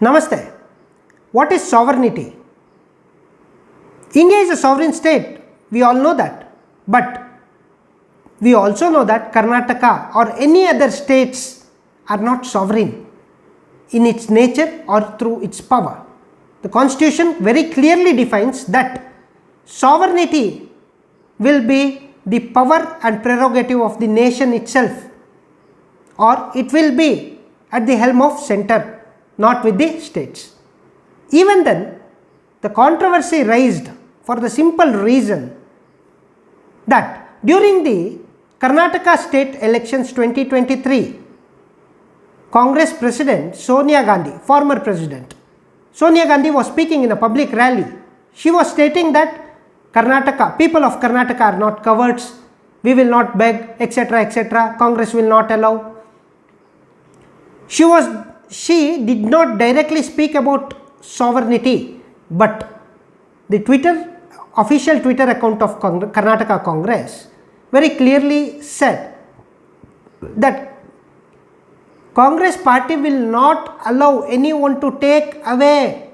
Namaste. What is sovereignty? India is a sovereign state. We all know that. But we also know that Karnaraka or any other states are not sovereign in its nature or through its power. The constitution very clearly defines that sovereignty will be the power and prerogative of the nation itself, or it will be at the helm of center, not with the states. Even then, the controversy raised for the simple reason that during the Karnataka state elections 2023, Congress President Sonia Gandhi, former President Sonia Gandhi, was speaking in a public rally. She was stating that Karnataka, people of Karnataka are not cowards, we will not beg, etc., etc. Congress will not allow. She did not directly speak about sovereignty, but the official Twitter account of Karnataka Congress very clearly said that Congress party will not allow anyone to take away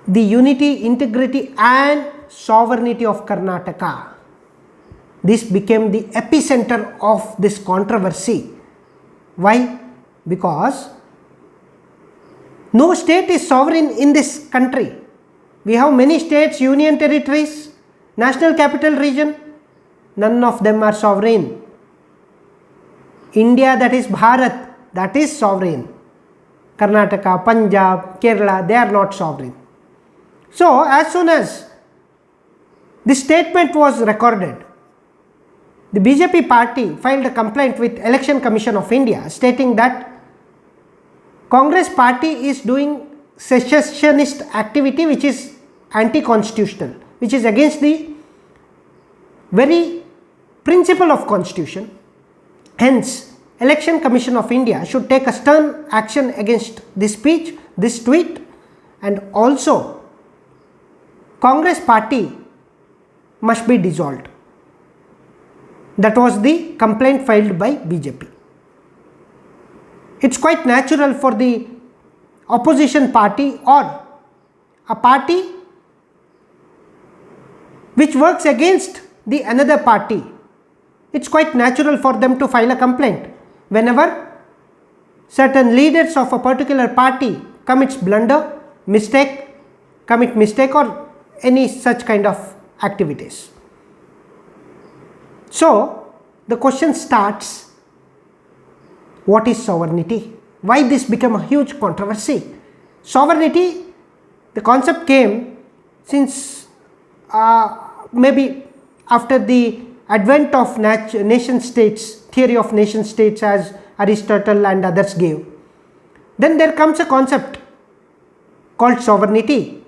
the unity, integrity and sovereignty of Karnataka. This became the epicenter of this controversy. Why? Because no state is sovereign in this country. We have many states, union territories, national capital region. None of them are sovereign. India, that is Bharat, that is sovereign. Karnataka, Punjab, Kerala, they are not sovereign. So, as soon as this statement was recorded, the BJP party filed a complaint with Election Commission of India stating that Congress party is doing secessionist activity which is anti-constitutional, which is against the very principle of constitution. Hence, Election Commission of India should take a stern action against this speech, this tweet, and also Congress party must be dissolved. That was the complaint filed by BJP. It's quite natural for the opposition party or a party which works against the another party. It's quite natural for them to file a complaint whenever certain leaders of a particular party commit mistake or any such kind of activities. So, the question starts, what is sovereignty? Why this became a huge controversy? Sovereignty, the concept came since maybe after the advent of nation states, theory of nation states as Aristotle and others gave. Then there comes a concept called sovereignty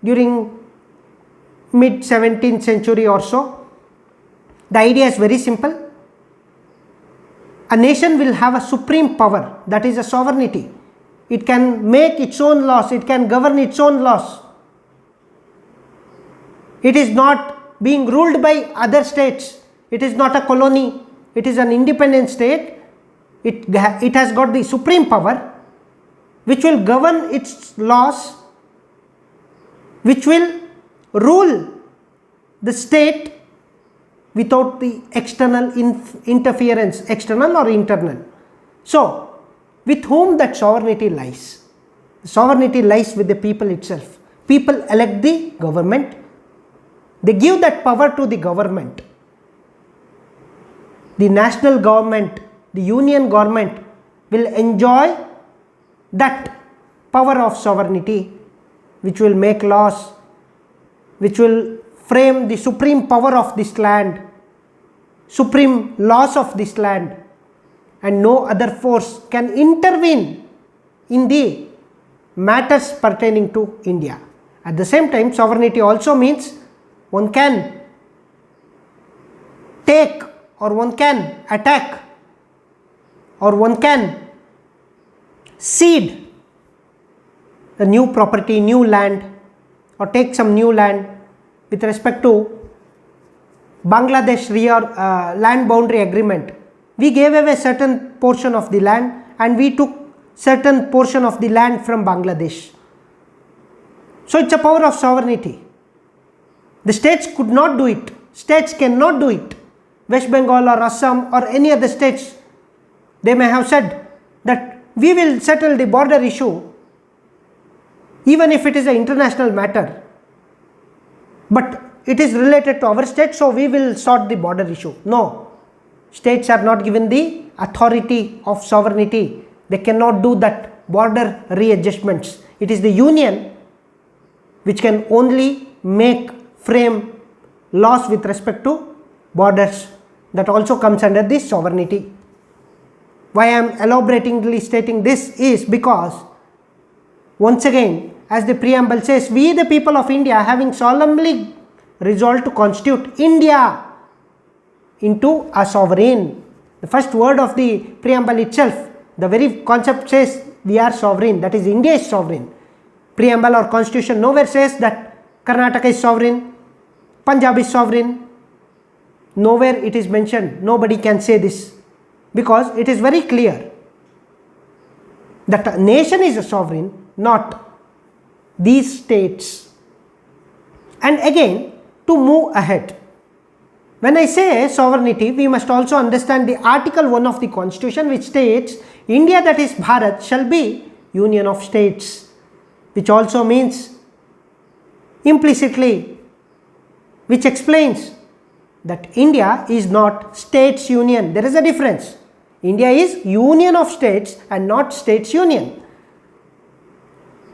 during mid 17th century or so. The idea is very simple. A nation will have a supreme power, that is a sovereignty. It can make its own laws, it can govern its own laws. It is not being ruled by other states. It is not a colony. It is an independent state. It has got the supreme power which will govern its laws, which will rule the state without the external interference, external or internal. So, with whom that sovereignty lies? Sovereignty lies with the people itself. People elect the government. They give that power to the government. The national government, the union government will enjoy that power of sovereignty, which will make laws, which will frame the supreme power of this land, supreme laws of this land, and no other force can intervene in the matters pertaining to India. At the same time, sovereignty also means one can take or one can attack or one can cede a new property, new land, or take some new land. With respect to Bangladesh land boundary agreement, we gave away certain portion of the land and we took certain portion of the land from Bangladesh. So it's a power of sovereignty. The states could not do it. States cannot do it. West Bengal or Assam or any other states, they may have said that we will settle the border issue even if it is an international matter, but it is related to our state, so we will sort the border issue. No, states are not given the authority of sovereignty. They cannot do that border readjustments. It is the union which can only frame laws with respect to borders. That also comes under this sovereignty. Why I am elaboratingly stating this is because, once again, as the preamble says, we the people of India, having solemnly resolved to constitute India into a sovereign. The first word of the preamble itself, the very concept says we are sovereign, that is India is sovereign. Preamble or constitution nowhere says that Karnataka is sovereign, Punjab is sovereign. Nowhere it is mentioned. Nobody can say this, because it is very clear that a nation is a sovereign, not these states. And again, to move ahead, when I say sovereignty, we must also understand the Article 1 of the Constitution, which states India, that is Bharat, shall be union of states, which also means implicitly, which explains that India is not states union. There is a difference. India is union of states and not states union.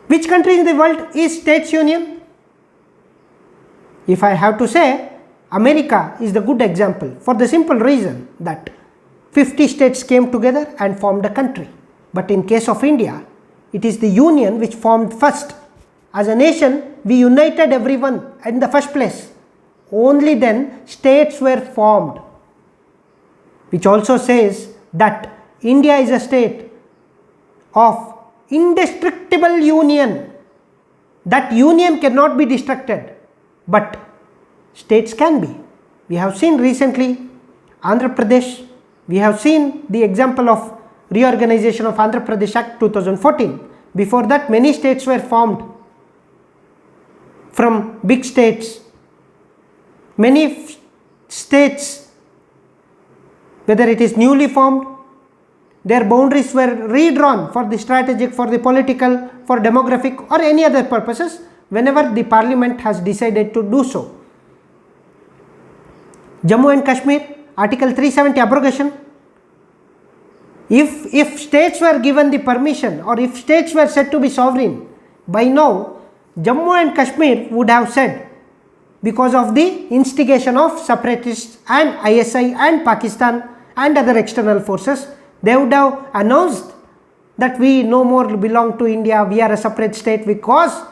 Which country in the world is states union? If I have to say, America is the good example, for the simple reason that 50 states came together and formed a country. But in case of India, it is the union which formed first. As a nation, we united everyone in the first place. Only then states were formed, which also says that India is a state of indestructible union. That union cannot be destructed, but states can be. We have seen recently Andhra Pradesh. We have seen the example of reorganization of Andhra Pradesh Act 2014. Before that, many states were formed from big states. Many states, whether it is newly formed, their boundaries were redrawn for the strategic, for the political, for demographic or any other purposes whenever the parliament has decided to do so. Jammu and Kashmir, Article 370 abrogation. If states were given the permission, or if states were said to be sovereign, by now Jammu and Kashmir would have said, because of the instigation of separatists and ISI and Pakistan and other external forces, they would have announced that we no more belong to India, we are a separate state because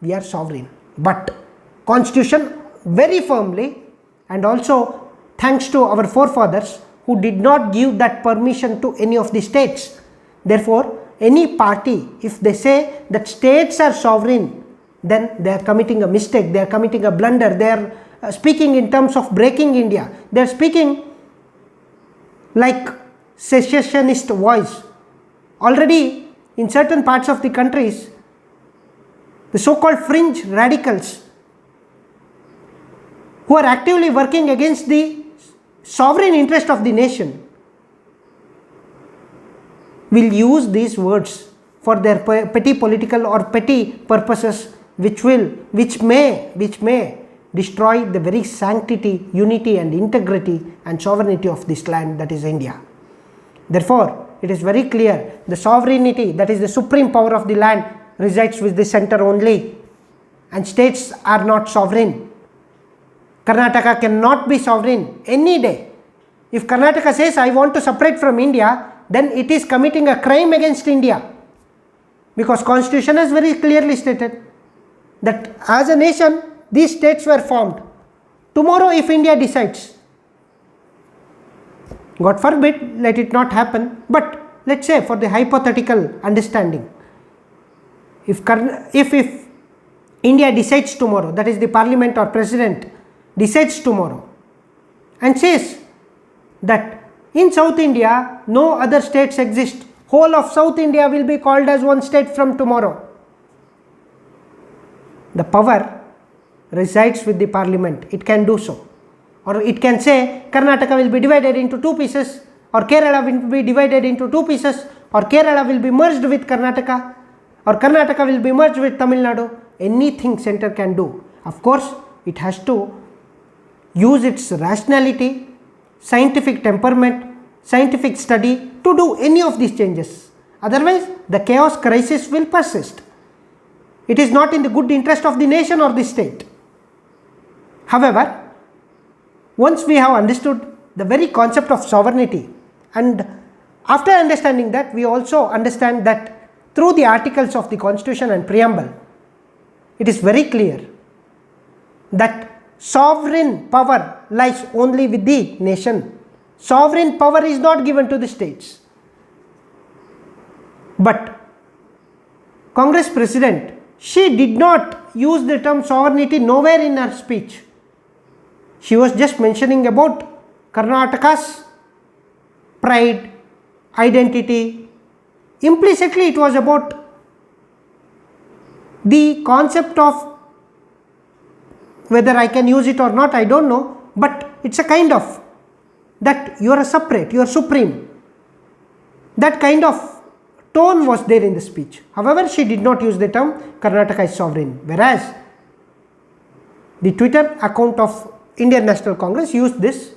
we are sovereign. But Constitution very firmly, and also thanks to our forefathers who did not give that permission to any of the states. Therefore, any party, if they say that states are sovereign, then they are committing a mistake, they are committing a blunder, they are speaking in terms of breaking India, they are speaking like secessionist voice. Already in certain parts of the countries, the so-called fringe radicals who are actively working against the sovereign interest of the nation will use these words for their petty political or petty purposes, which may destroy the very sanctity, unity and integrity and sovereignty of this land, that is India. Therefore, it is very clear the sovereignty, that is the supreme power of the land, resides with the center only, and states are not sovereign. Karnataka cannot be sovereign any day. If Karnataka says, I want to separate from India, then it is committing a crime against India, because Constitution has very clearly stated that as a nation these states were formed. Tomorrow if India decides, God forbid, let it not happen, but let us say for the hypothetical understanding, if India decides tomorrow, that is the parliament or president decides tomorrow and says that in South India no other states exist, whole of South India will be called as one state from tomorrow. The power resides with the parliament. It can do so. Or it can say Karnataka will be divided into two pieces, or Kerala will be divided into two pieces, or Kerala will be merged with Karnataka, or Karnataka will be merged with Tamil Nadu. Anything center can do. Of course, it has to use its rationality, scientific temperament, scientific study to do any of these changes. Otherwise, the chaos crisis will persist. It is not in the good interest of the nation or the state. However, once we have understood the very concept of sovereignty, and after understanding that, we also understand that through the articles of the Constitution and preamble, it is very clear that sovereign power lies only with the nation. Sovereign power is not given to the states. But Congress President, she did not use the term sovereignty nowhere in her speech. She was just mentioning about Karnataka's pride, identity. Implicitly, it was about the concept of, whether I can use it or not, I don't know, but it's a kind of that you are a separate, you are supreme. That kind of tone was there in the speech. However, she did not use the term Karnataka is sovereign, whereas the Twitter account of Indian National Congress used this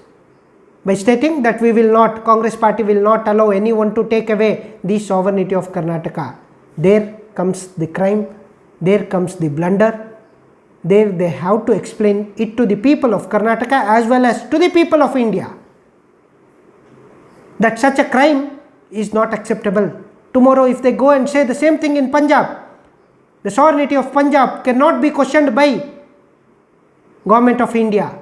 by stating that we will not, Congress party will not allow anyone to take away the sovereignty of Karnataka. There comes the crime, there comes the blunder. There they have to explain it to the people of Karnataka as well as to the people of India, that such a crime is not acceptable. Tomorrow if they go and say the same thing in Punjab, the sovereignty of Punjab cannot be questioned by Government of India.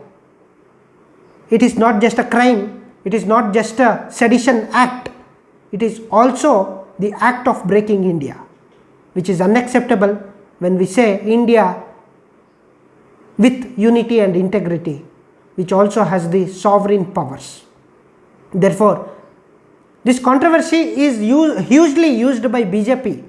It is not just a crime, it is not just a sedition act, it is also the act of breaking India, which is unacceptable when we say India with unity and integrity, which also has the sovereign powers. Therefore, this controversy is hugely used by BJP.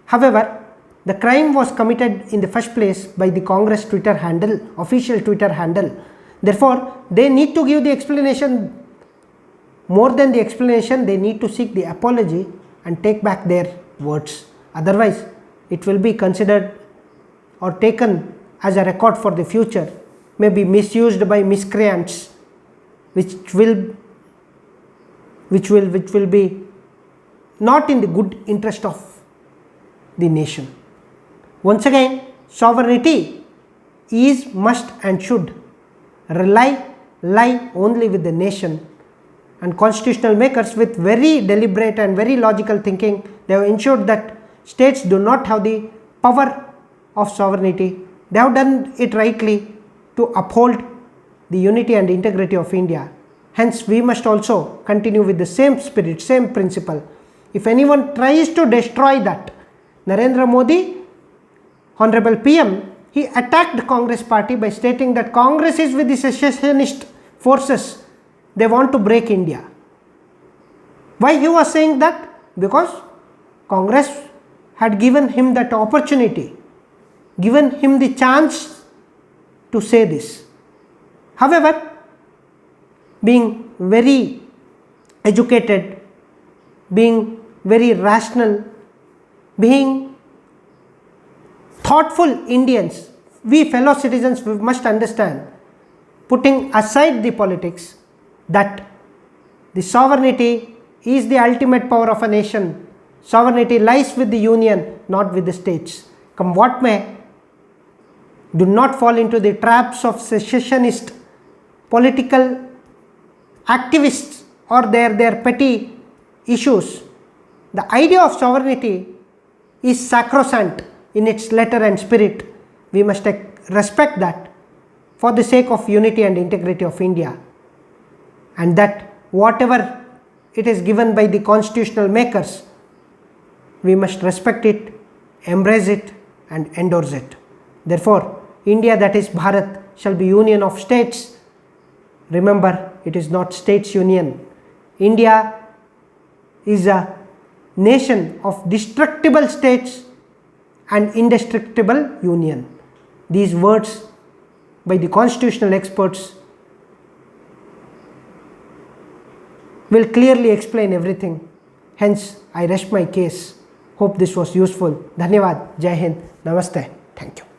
However, the crime was committed in the first place by the Congress Twitter handle, official Twitter handle. Therefore, they need to give the explanation. More than the explanation, they need to seek the apology and take back their words. Otherwise, it will be considered or taken as a record for the future, may be misused by miscreants, which will be not in the good interest of the nation. Once again, sovereignty is, must and should lie only with the nation, and constitutional makers with very deliberate and very logical thinking, they have ensured that states do not have the power of sovereignty. They have done it rightly to uphold the unity and integrity of India. Hence, we must also continue with the same spirit, same principle. If anyone tries to destroy that, Narendra Modi, Honorable PM, he attacked Congress party by stating that Congress is with the secessionist forces. They want to break India. Why he was saying that? Because Congress had given him that opportunity, given him the chance to say this. However, being very educated, being very rational, being thoughtful Indians, we fellow citizens, we must understand, putting aside the politics, that the sovereignty is the ultimate power of a nation. Sovereignty lies with the union, not with the states. Come what may, do not fall into the traps of secessionist political activists or their petty issues. The idea of sovereignty is sacrosanct in its letter and spirit. We must respect that for the sake of unity and integrity of India, and that whatever it is given by the constitutional makers, we must respect it, embrace it and endorse it. Therefore, India, that is Bharat, shall be union of states. Remember, it is not states union. India is a nation of destructible states and indestructible union. These words by the constitutional experts will clearly explain everything. Hence, I rest my case. Hope this was useful. Dhanyavad. Jai Hind. Namaste. Thank you.